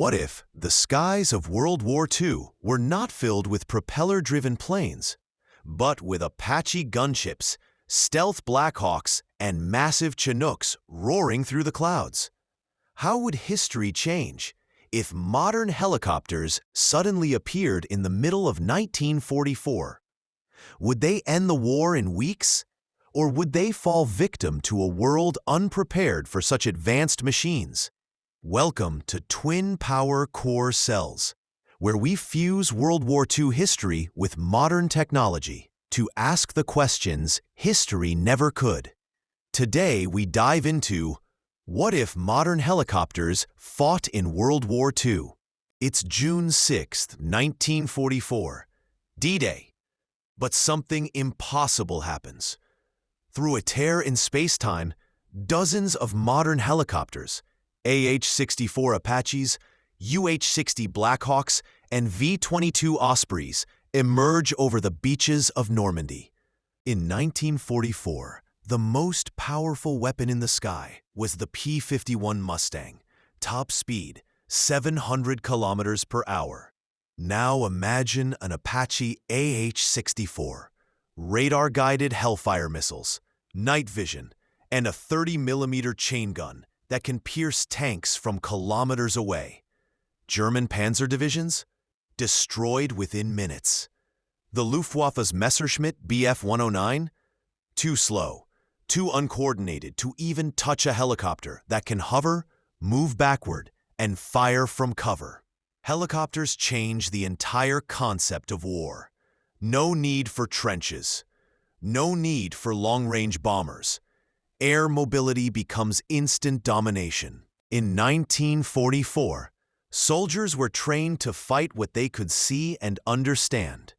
What if the skies of World War II were not filled with propeller-driven planes, but with Apache gunships, stealth Blackhawks, and massive Chinooks roaring through the clouds? How would history change if modern helicopters suddenly appeared in the middle of 1944? Would they end the war in weeks? Or would they fall victim to a world unprepared for such advanced machines? Welcome to Twin Power Core Cells, where we fuse World War II history with modern technology to ask the questions history never could. Today we dive into what if modern helicopters fought in World War II? It's June 6, 1944, D-Day. But something impossible happens. Through a tear in space-time, dozens of modern helicopters, AH-64 Apaches, UH-60 Blackhawks, and V-22 Ospreys emerge over the beaches of Normandy. In 1944, the most powerful weapon in the sky was the P-51 Mustang, top speed 700 kilometers per hour. Now imagine an Apache AH-64, radar-guided Hellfire missiles, night vision, and a 30mm chain gun that can pierce tanks from kilometers away. German panzer divisions? Destroyed within minutes. The Luftwaffe's Messerschmitt Bf-109? Too slow, too uncoordinated to even touch a helicopter that can hover, move backward, and fire from cover. Helicopters change the entire concept of war. No need for trenches. No need for long-range bombers. Air mobility becomes instant domination. In 1944, soldiers were trained to fight what they could see and understand.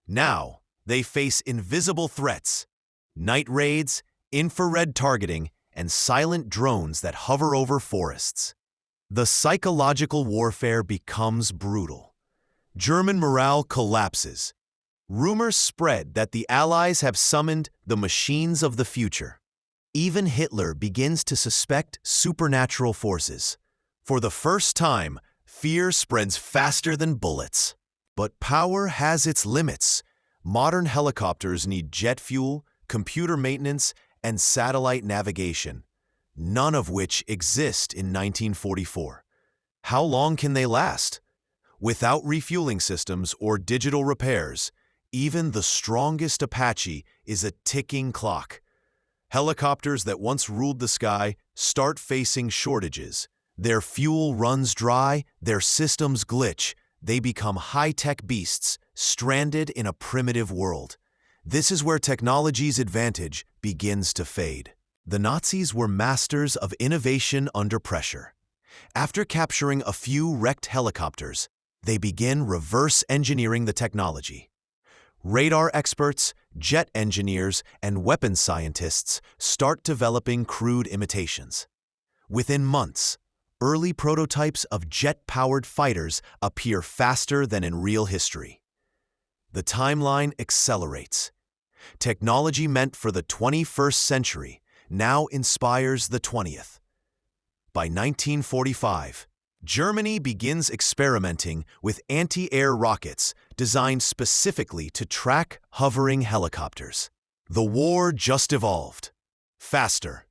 Now, they face invisible threats, night raids, infrared targeting, and silent drones that hover over forests. The psychological warfare becomes brutal. German morale collapses. Rumors spread that the Allies have summoned the machines of the future. Even Hitler begins to suspect supernatural forces. For the first time, fear spreads faster than bullets. But power has its limits. Modern helicopters need jet fuel, computer maintenance, and satellite navigation, none of which exist in 1944. How long can they last? Without refueling systems or digital repairs, even the strongest Apache is a ticking clock. Helicopters that once ruled the sky start facing shortages. Their fuel runs dry, their systems glitch. They become high-tech beasts, stranded in a primitive world. This is where technology's advantage begins to fade. The Nazis were masters of innovation under pressure. After capturing a few wrecked helicopters, they begin reverse engineering the technology. Radar experts, jet engineers, and weapons scientists start developing crude imitations. Within months, early prototypes of jet-powered fighters appear faster than in real history. The timeline accelerates. Technology meant for the 21st century now inspires the 20th. By 1945, Germany begins experimenting with anti-air rockets designed specifically to track hovering helicopters. The war just evolved. Faster,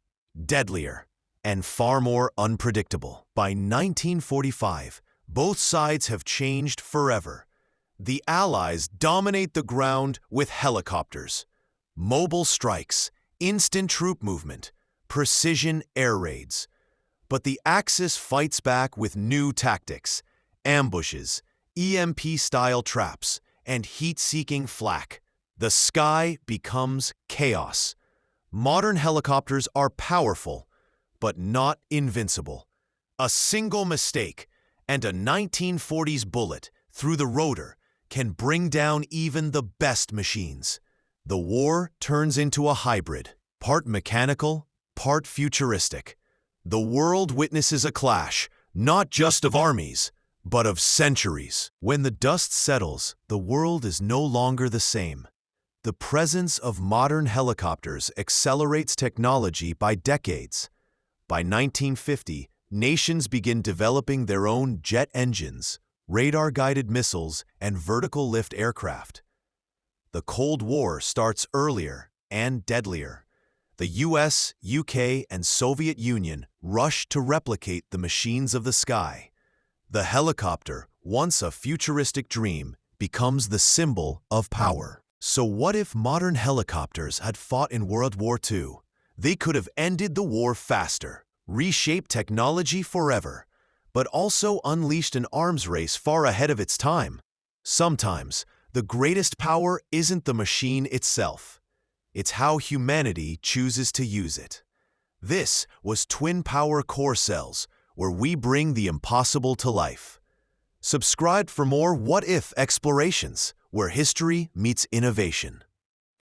deadlier, and far more unpredictable. By 1945, both sides have changed forever. The Allies dominate the ground with helicopters, mobile strikes, instant troop movement, precision air raids. But the Axis fights back with new tactics, ambushes, EMP-style traps, and heat-seeking flak. The sky becomes chaos. Modern helicopters are powerful, but not invincible. A single mistake and a 1940s bullet through the rotor can bring down even the best machines. The war turns into a hybrid, part mechanical, part futuristic. The world witnesses a clash, not just of armies, but of centuries. When the dust settles, the world is no longer the same. The presence of modern helicopters accelerates technology by decades. By 1950, nations begin developing their own jet engines, radar-guided missiles, and vertical lift aircraft. The Cold War starts earlier and deadlier. The US, UK, and Soviet Union rush to replicate the machines of the sky. The helicopter, once a futuristic dream, becomes the symbol of power. So what if modern helicopters had fought in World War II? They could have ended the war faster, reshaped technology forever, but also unleashed an arms race far ahead of its time. Sometimes, the greatest power isn't the machine itself. It's how humanity chooses to use it. This was Twin Power Core Cells, where we bring the impossible to life. Subscribe for more what-if explorations, where history meets innovation.